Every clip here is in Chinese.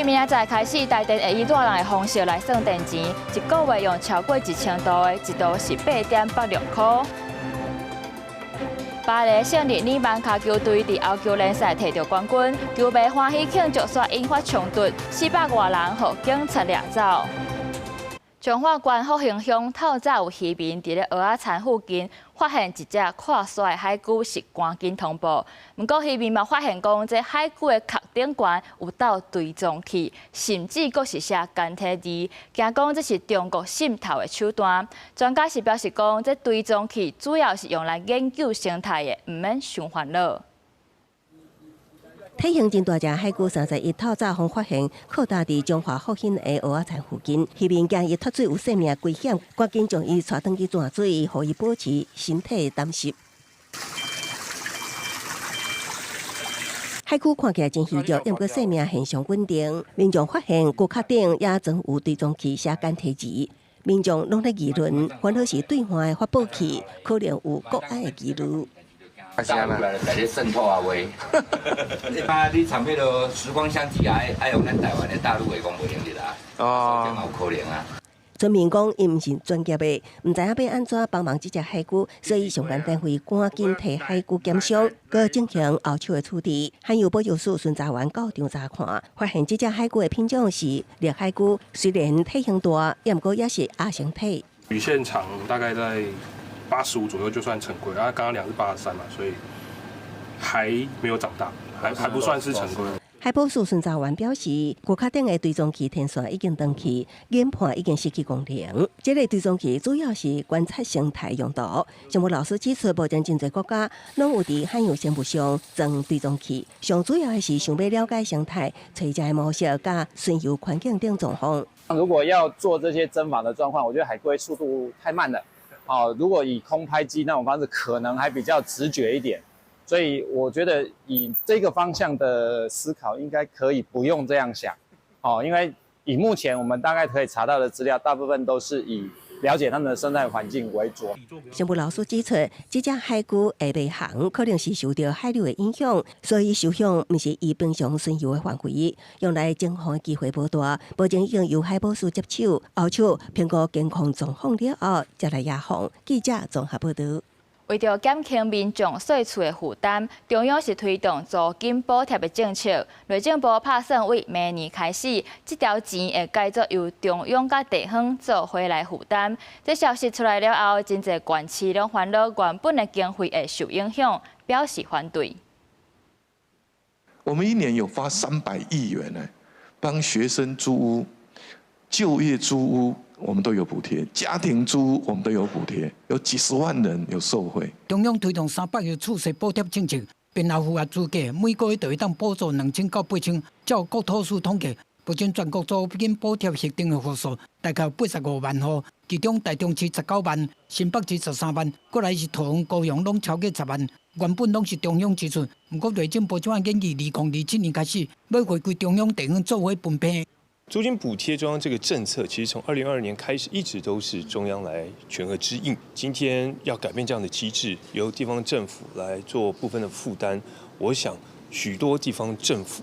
明仔载开始，台电会以大人的方式来算电钱，一个月用超过1000度的，一度是8.86块。巴黎胜利女网球球队伫欧球联赛摕到冠军，球迷欢喜庆祝，却引发冲突，400多人被警察掠走。彰化县福兴乡透早有渔民伫咧蚵仔田附近发现一只看衰的海龟，是赶紧通报。不过渔民嘛发现讲，这海龟的壳顶悬有倒追踪器，甚至阁是写简体字，惊讲这是中国渗透的手段。专家是表示讲，这追踪器主要是用来研究生态的，唔免伤烦恼。体型真大只海龟，31透早方发现靠搭伫中华福兴的蚵仔田附近，渔民惊伊脱水有生命危险，赶紧将伊带转去泉水，予伊保持身体淡湿。海龟看起来真稀少，但过生命现象稳定。民众发现龟壳顶也装有追踪器写简体字，民众拢在议论，烦恼是对岸的发报器可能有国安的记录。大陆来在咧渗透啊喂！你长辈的时光相机爱用咱台湾的大陆的讲袂用得啦，哦，这嘛有可能啊。村民讲，伊毋是专业的，毋知影要安怎帮忙这只海龟，所以上岸单位赶紧替海龟检伤，佮进行后手的处理。海洋保育署巡查员到场查看，发现这只海龟的品种是烈海龟，虽然体型大，也毋过也是亚型体。鱼线长大概在85左右就算成龟，然后刚刚量是83嘛，所以还没有长大，还不算是成龟。海保署巡查员表示，龟壳顶的追踪器天线已经断去，研判已经失去功能。这个追踪器主要是观察生态用途。生物老师指出，目前真侪国家拢有伫海洋生物上装追踪器，上主要还是想要了解生态、垂直的模式、甲顺游环境等状况。如果要做这些侦访的状况，我觉得海龟速度太慢了。如果以空拍机那种方式，可能还比较直觉一点，所以我觉得以这个方向的思考，应该可以不用这样想，因为以目前我们大概可以查到的资料，大部分都是以了解他们的生态环境为主。生物老师指出，这只海龟会内航，可能是受到海流的影响，所以受伤不是伊平常顺游的范围，用来侦防的机会不大。目前已经由海保署接手，后手评估健康状况了后，再来押放。记者综合报道。为着减轻民众税厝的负担，中央是推动租金补贴的政策。内政部打算为明年开始，这条钱会改作由中央甲地方做回来负担。这消息出来了后，真侪县市拢烦恼原本的经费会受影响，表示反对。我们一年有发300亿元呢，帮学生租屋、就业租屋。我们都有补贴，家庭租屋我们都有补贴，有几十万人有受惠。中央推动300亿厝税补贴政策，编后符合资格，每个月就会当补助2000到8000。照国土署统计，目前全国租金补贴核定的户数大概有85万户，其中台中市19万，新北市13万，过来是桃园、高雄拢超过10万。原本拢是中央支出，不过内政部怎样建议2027年开始要回归中央地方做回分配。租金补贴中央这个政策，其实从2022年开始一直都是中央来全额支应。今天要改变这样的机制，由地方政府来做部分的负担，我想许多地方政府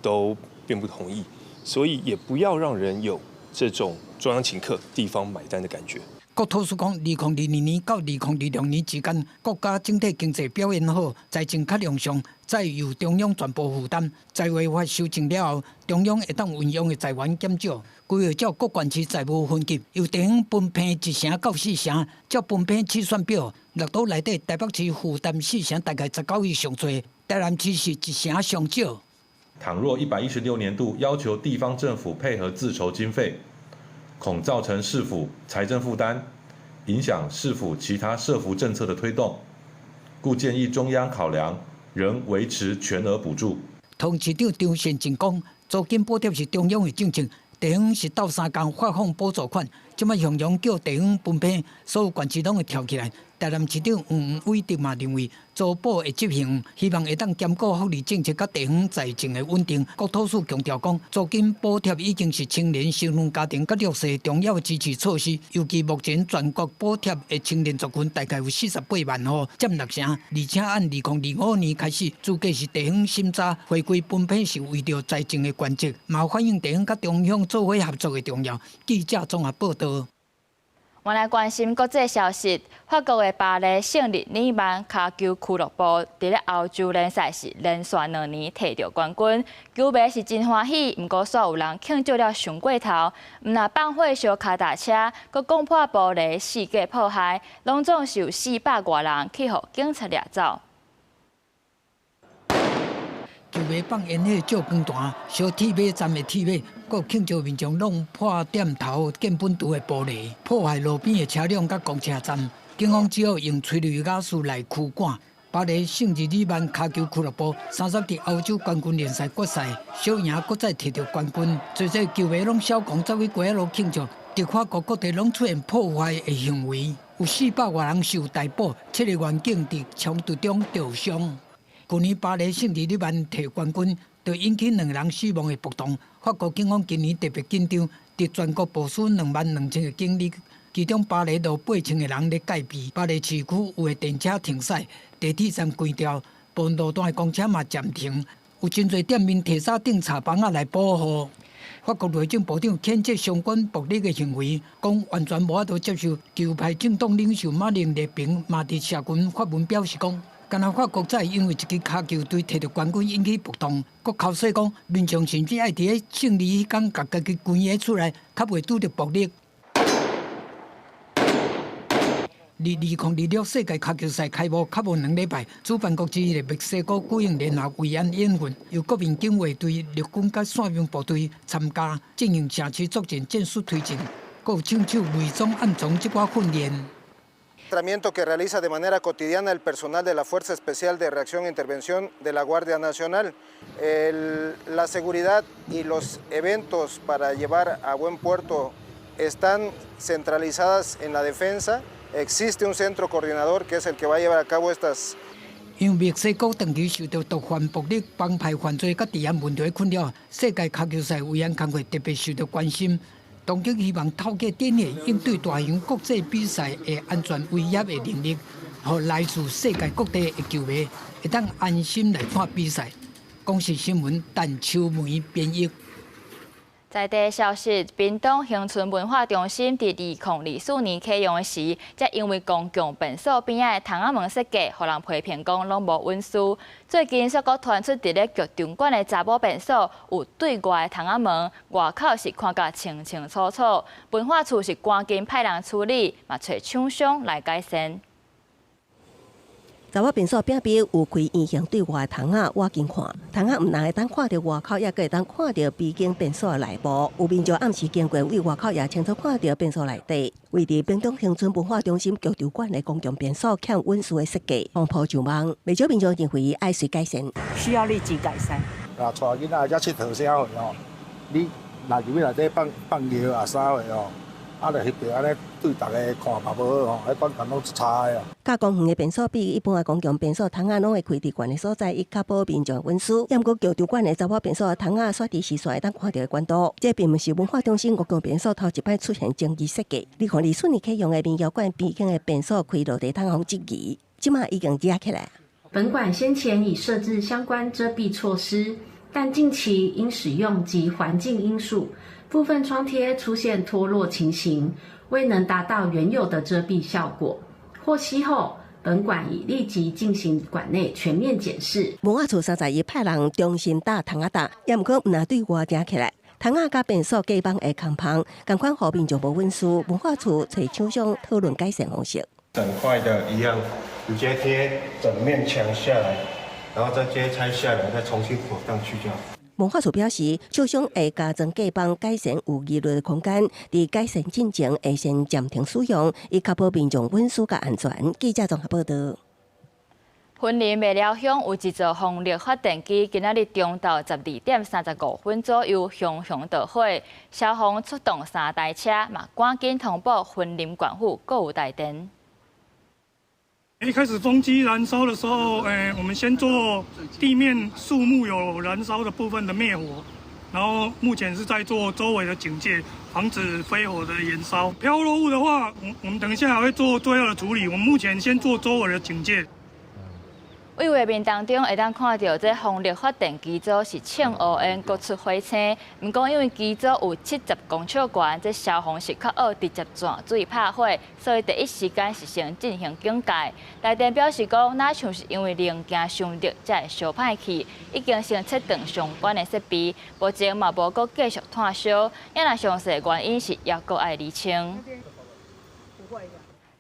都并不同意，所以也不要让人有这种中央请客、地方买单的感觉。国土署讲，2022年到2026年之间，国家整体经济表现好，财政较良善，再由中央全部负担。财委法修正了后，中央会当运用的财源减少，规划照各县市财务分级，由地方分配1成到4成，照分配计算表。6都内底，台北市负担4成，大概19亿上多；台南市是1成上少。倘若116年度要求地方政府配合自筹经费，恐造成市府财政负担，影响市府其他社福政策的推动，故建议中央考量仍维持全额补助。同市长张善政讲，租金补贴是中央的政策，地方是斗3工发放补助款，即摆雄雄叫地方分配，所有县市拢会跳起来。台南市长黄伟哲嘛认为，租补会执行，希望会当兼顾福利政策甲地方财政的稳定。国土署强调讲，租金补贴已经是青年新婚家庭甲弱势重要的支持措施。尤其目前全国补贴的青年族群大概有48万户，占6成，而且按2025年开始，主计是地方审查回归分配是为着财政的关键，嘛反映地方甲中央做伙合作的重要。记者综合报道。我来关心国际消息。法国的巴黎圣日耳曼卡球俱乐部伫咧欧洲联赛是连续2年摕到冠军，球迷是真欢喜。不过，煞有人庆祝了上过头，毋但放火烧脚踏车，佮攻破玻璃、四界破坏，拢总是有400多人去互警察掠走。球迷放烟火、照光弹、烧铁马站的铁马，佮庆祝民众弄破店头建本图的玻璃，破坏路边的车辆甲公车站。警方只好用催泪瓦斯来驱赶。巴黎圣日耳曼卡球俱乐部30日欧洲冠军联赛决赛小赢，搁再摕到冠军，侪球迷拢小狂走去街路庆祝。伫法国各地拢出现破坏的行为，有400多人受逮捕，7个员警伫冲突中受伤。去年巴黎圣日耳曼摕冠军，就引起2人死亡的暴动。法国警方今年特别紧张，伫全国部署22000个警力，其中巴黎有8000个人咧戒备。巴黎市区有个电车停驶，地铁站关掉，部分路段的公车嘛暂停，有真侪店面提早订茶房来保护。法国内政部长谴责相关暴力的行为，讲完全无法度接受。球派政党领袖马林勒平嘛伫社群发文表示讲。干那法国再因为一支卡球队摕到冠军引起暴动，佮口说讲民众甚至爱伫咧胜利迄天，甲家己关起出来，较袂拄着暴力。2026世界卡球赛开幕较无2礼拜，主办国之一的墨西哥举行联合维安演训，由国民警卫队、陆军甲宪兵部队参加进行城市作战战术推进，佮有抢手伪装暗藏这寡训练。Que realiza de manera cotidiana el personal de la Fuerza Especial de Reacción e Intervención de la Guardia Nacional. La seguridad y los eventos para llevar a buen puerto están centralizadas en la defensa. Existe un centro coordinador que es el que va a llevar a cabo estas. 因为墨西哥长期受到毒贩暴力、帮派犯罪甲治安问题的困扰，世界卡球赛维安工会特别受到关心。当局希望透过展现应对大型国际比赛的安全威胁的能力，让来自世界各地的球迷会当安心来看比赛。公视新闻陈秋梅编译。在地消息，屏东恒春文化中心伫2024年启用时，则因为公共便所边仔的窗仔门设计，互人批评讲拢无温书。最近煞阁传出伫咧剧场馆的查某便所有对外的窗仔门，外口是看甲清清楚楚。文化处是赶紧派人处理，嘛找厂商来改善。查某便所边边有开影像对外的窗仔，我近看，窗仔毋但会当看到外口，也会当看到毕竟便所的内部。有民众暗时经过，为外口也清楚看到便所内底。位伫屏东恒春文化中心剧场馆的公共便所欠温书的设计，风波就忙。未少民众认为爱需改善，需要立即改善。带囡仔才佚佗啥货哦，你若入去内底放尿啊啥货哦。啊，就翕着安尼对大家看嘛无好吼，迄观感拢差的哦。加工园的便所比一般的公共便所窗仔拢会开伫悬的所在，以确保民众温书。要毋过剧场馆的查某便所的窗仔刷伫时会当看到的管道，这并毋是文化中心公共便所头一摆出现争议设计。你看20年启用的民谣馆边境的便所开落地通风质疑，即马已经遮起来。本馆先前已设置相关遮蔽措施，但近期因使用及环境因素。部分窗贴出现脱落情形，未能达到原有的遮蔽效果。获悉后，本馆已立即进行馆内全面检视。文化处31派人重新打窗仔搭，也毋过毋若对外遮起来。窗仔甲便所隔板的空棚，同款互民众无温书。文化处找厂商讨论改善方式。整块的一样，直接贴整面墙下来，然后再接拆下来，再重新裹上去就好。文化处表示，厂商会加装隔板，改善有议论的空间。伫改善进程会先暂停使用，以确保民众温书甲安全。记者综合报道。云林麦寮乡有一座风力发电机，今仔日中午12点35分左右熊着火，消防出动3台车，嘛赶紧通报云林管府，各有带电。一开始风机燃烧的时候，我们先做地面树木有燃烧的部分的灭火，然后目前是在做周围的警戒，防止飞火的延烧。飘落物的话，我们等一下还会做最后的处理。我们目前先做周围的警戒。为画面当中会当看到，这风力发电机组是青乌烟各出火星。不过因为机组有70公尺悬，这消防是较学直接转水拍火，所以第一时间是先进行警戒。内电表示讲，那像是因为零件伤热才会烧歹去，已经先切断相关的设备，目前嘛无阁继续炭烧，也若详细原因是也阁爱厘清。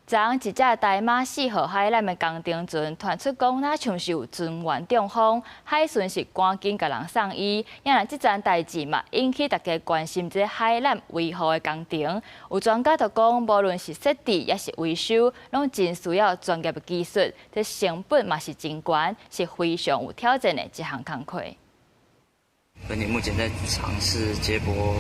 昨昏一只大马4号海缆的工程船传出讲，那像是有船员中风，海巡是赶紧甲人送医。也若这件代志嘛，引起大家关心这海缆维护的工程。有专家就讲，无论是设置也是维修，拢真需要专业的技术，这成本嘛是真高，是非常有挑战的一项工课。本地目前在尝试接驳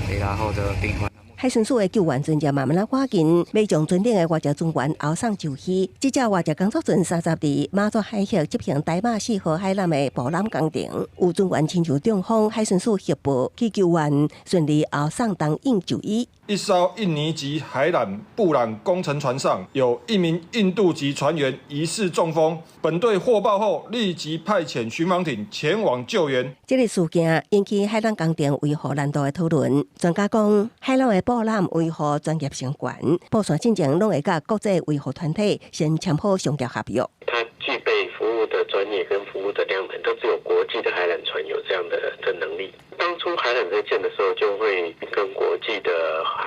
雷达后的病患。海巡署的救援船只慢慢赶紧，要将船顶的外籍船员后送就绪。这只外籍工作船30日马祖海峡执行大马4号海缆的捕捞工程，有船员亲像中方海巡署协助去救援，顺利后送当应就医。一艘印尼籍海缆布缆工程船上有1名印度籍船员疑似中风，本队获报后立即派遣巡防艇前往救援。这个事件引起海缆工程维护难度的讨论。专家讲，海缆的布缆维护专业性高，布线进前拢会甲国际维护团体先签好商业合约。它具备服务的专业跟服务的量能，都只有国际的海缆船有这样的能力。当初海缆在建的时候，就会跟国际的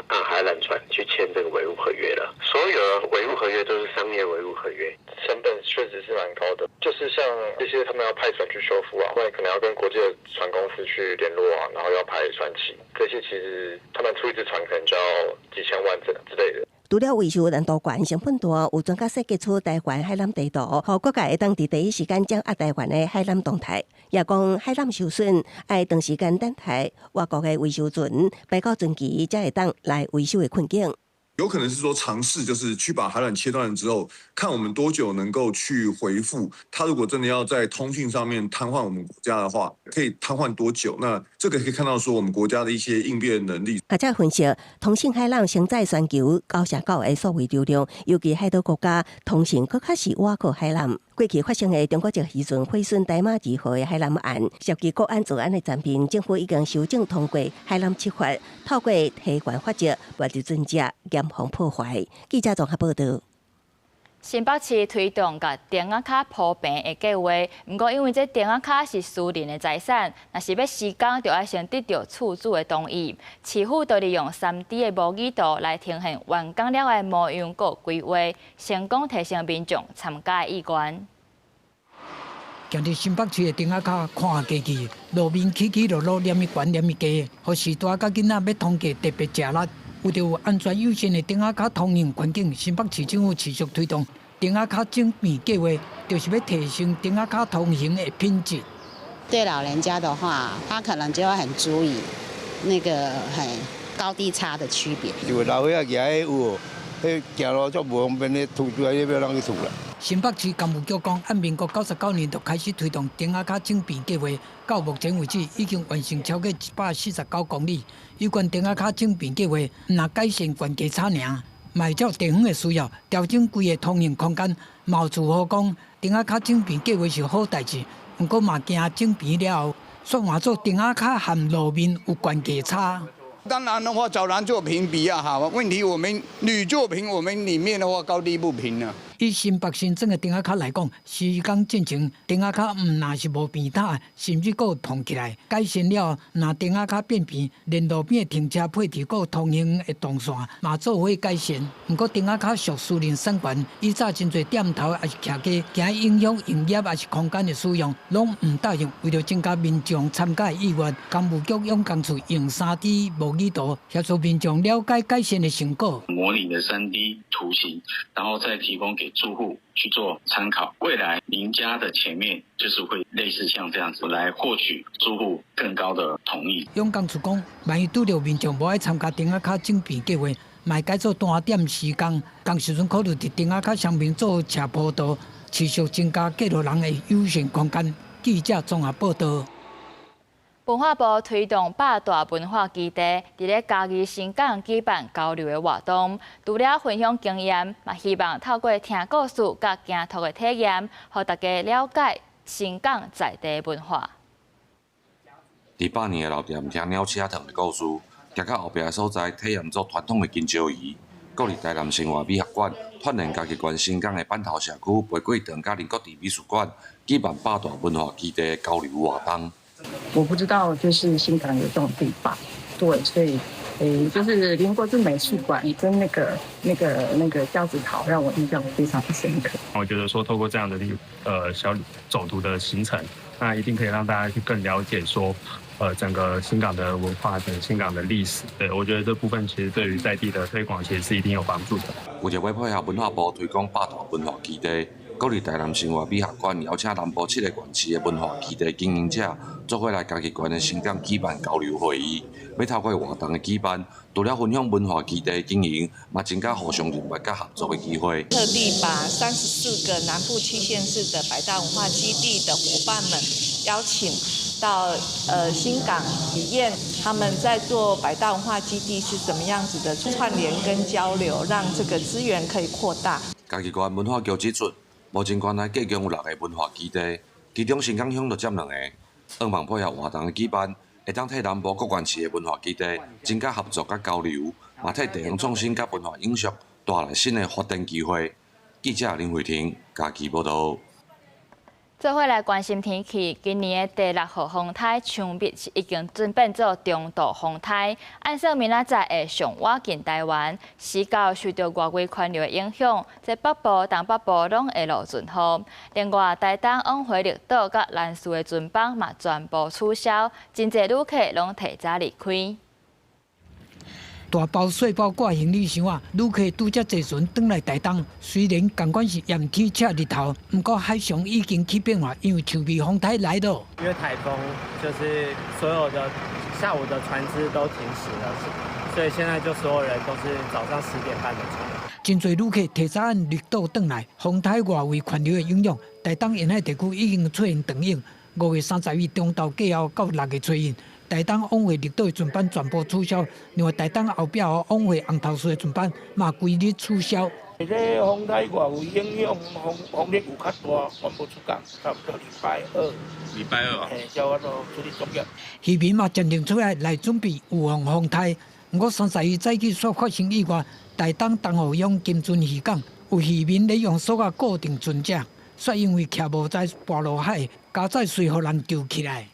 海缆船去签这个维护合约了。所有的维护合约都是商业维护合约，成本确实是蛮高的。就是像这些他们要派船去修复啊，或者可能要跟国际的船公司去联络啊，然后要派船期，这些其实他们出一只船可能就要几千万之类的。除了维修难度高、成本大，有专家设计出台湾海缆地图，让各界会当伫第一时间掌握台湾的海缆动态。也讲海缆受损，爱长时间等待外国的维修船摆到船期，才会当来维修的困境。有可能是说尝试，就是去把海缆切断了之后，看我们多久能够去回复。它如果真的要在通讯上面瘫痪我们国家的话，可以瘫痪多久？那这个可以看到说我们国家的一些应变能力。学者分析，通信海缆承载全球90兆的所谓流量，尤其海岛国家通信更较是倚靠海缆。过去发生的中国籍渔船毁损大马2号的海缆案，涉及国安治安的产品，政府已经修正通过海缆执法，透过提悬法则，把入船者严防破坏。记者综合报道。新北市推动甲电话卡普遍的计划，不过因为这电话卡是私人的财产，若是要施工，就要先得到厝主的同意。市府就利用3D 的模拟图来呈现完工了的模样和规划，成功提升民众参加的意愿。今日新北市的电话卡看家己，路面起起落落，念一悬念一低，互时大甲囡仔要通过特别吃力。为着有安全优先的电话卡通用环境，新北市政府持续推动电话卡精密计划，就是要提升电话卡通行的品质。对老人家的话，他可能就要很注意那个很高低差的区别。因为老岁仔行有，迄行路足无方便的，吐出来要让去吐啦。新北市工务局讲，按民国99年就开始推动电话卡精密计划，到目前为止已经完成超过149公里。有关电话卡精密计划，若改善悬低差尔，卖照地方的需要，调整规个通用空间。毛自豪讲，电话卡精密计划是好代志，不过嘛惊精密了后，却换做电话卡和路面有悬低差。当然的话，找人做评比啊，哈，问题我们屡做评，我们里面的话高低不平啊。以新北新增的电话卡来讲，时间进程，电话卡若是无变大，甚至佫碰起来，改善了，若电话卡变平，连路边的停车配置佫通行的动线嘛做伙改善。不过电话卡属私人产权，以早真侪店头也是徛街，惊影响营业也是空间的使用，拢唔答应。为了增加民众参加的意愿，工务局用工处用3D 模拟图协助民众了解改善的成果。模拟的3D 图形，然后再提供给给住户去做参考。未来您家的前面就是会类似像这样子来获取住户更高的同意。永江处讲，万一拄到民众无爱参加丁仔卡整变计划，卖改做单点时间，当时阵考虑伫丁仔卡上面做斜坡道，持续增加过路人的优先空间。记者综合报道。文化部推动8大文化基地，伫咧嘉义新港举办交流的活动，除了分享经验，嘛希望透过听故事甲行图的体验，互大家了解新港在地文化。伫100年的老店听鸟车糖的故事，行到后壁的所在，体验做传统的金蕉鱼。国立台南生活美学馆串联嘉义县新港的板头社区玫瑰堂甲林国地美术馆，举办8大文化基地的交流活动。我不知道，就是新港有这种地方，对，所以，就是林国志美术馆跟那个交子陶，让我印象非常深刻。我觉得说，透过这样的小走读的行程，那一定可以让大家去更了解说，整个新港的文化、整个新港的历史。对，我觉得这部分其实对于在地的推广，其实是一定有帮助的。为着要配合文化部推广8大文化基地。国立台南生活美学馆邀请南部7个县市的文化基地经营者，做伙来嘉义县的新港举办交流会议。要透过活动的举办，除了分享文化基地经营，嘛增加互相认识甲合作的机会。特地把34个南部7县市的百大文化基地的伙伴们邀请到新港体验他们在做百大文化基地是怎么样子的串联跟交流，让这个资源可以扩大。嘉义县文化局指出。目前县内计共有6个文化基地，其中新港乡就占2个。希望配合活动的举办，会当替南部各县市的文化基地增加合作甲交流，嘛替地方创新甲文化影响带来新的发展机会。记者林慧婷，嘉义报道。做伙来关心天气，今年的第6号风台强密已经转变做中度风台，按说明仔载会上晚近台湾，时到受到外围环流的影响，在北部、东北部拢会落阵雨。另外，台东往回绿岛甲兰屿的船班嘛全部取消，真侪旅客拢提早离开。大包小包挂行李箱啊，旅客拄则坐船返来台东。虽然尽管是炎天赤日头，不过海上已经起变化，因为强密风台来了。因为台风，就是所有的下午的船只都停驶了，所以现在就所有人都是早上10点半的船。真侪旅客提早按绿岛返来，风台外围环流的影响，台东沿海地区已经出现长影。5月30日中昼过后到6月初一。台东往回绿岛的船班全部取消，另外台东后壁往回红头树的船班嘛规日取消。这风台外围影响，风力有较大，全部出港，差不多礼拜二啊，叫我都出去作业。渔民嘛渐渐出来准备预防风台。不过30日早起所发生意外，台东东河涌金樽渔港有渔民利用锁啊固定船只，却因为徛无在跋落海，加载随互人救起来。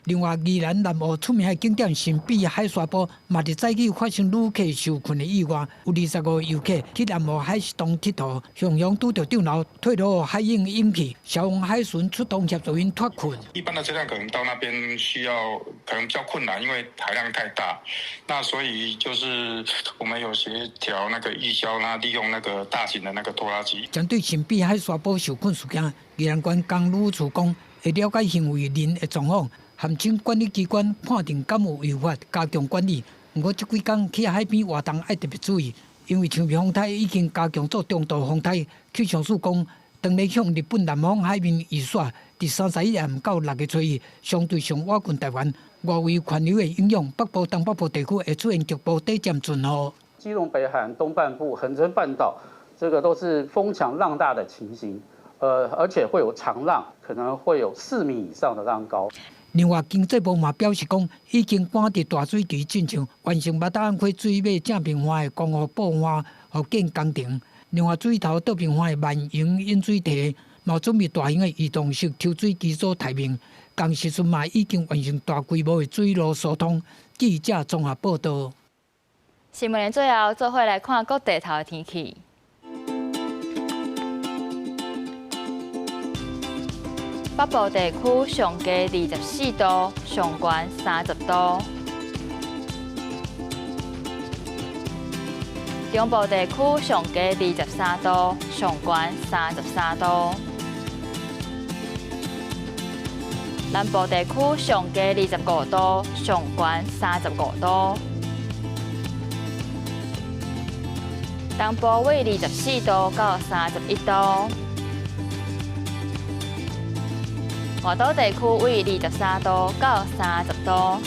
另外，宜兰南澳出名的景点神秘海沙坡，嘛伫早起发生旅客受困的意外，有25个游客去南澳海石洞佚佗，常常拄到涨流，退落海涌引起，消防海巡出动协助因脱困。一般的车辆可能到那边需要可能比较困难，因为海量太大，那所以就是我们有协调那个义消，那利用那个大型的那个拖拉机。针对神秘海沙坡受困事件，宜兰县公路处讲会了解行为人的状况。函请管理机关判定敢有违法，加强管理。不过这几天去海边活动要特别注意，因为强密风台已经加强做中度风台。气象署讲，当咧向日本南方海面移甩，伫31日暗到6月初一，相对上靠近台湾，外围环流的影响，北部、东北部地区会出现局部短暂阵雨。基隆北海岸东半部、恒春半岛，这个都是风强浪大的情形，而且会有长浪，可能会有4米以上的浪高。另外，经济部嘛表示讲，已经赶伫大水期进场，完成八达安溪水尾正平化的公路补化和建工程。另外，水头倒平化的万盈引水堤，嘛准备大型的移动式抽水机组台面。工时阵嘛已经完成大规模的水路疏通。记者综合报道。新闻的最后，做伙来看各地头的天气。北部地区上低24度，上悬30度。中部地区上低23度，上悬33度。南部地区上低25度，上悬35度。东部为24度到31度。外岛地区为23度到30度。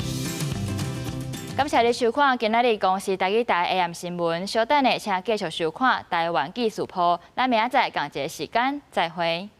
感谢你收看今仔日公视台语台 AM 新闻，稍等下请继续收看台湾技术部。咱明仔载同一个时间再会。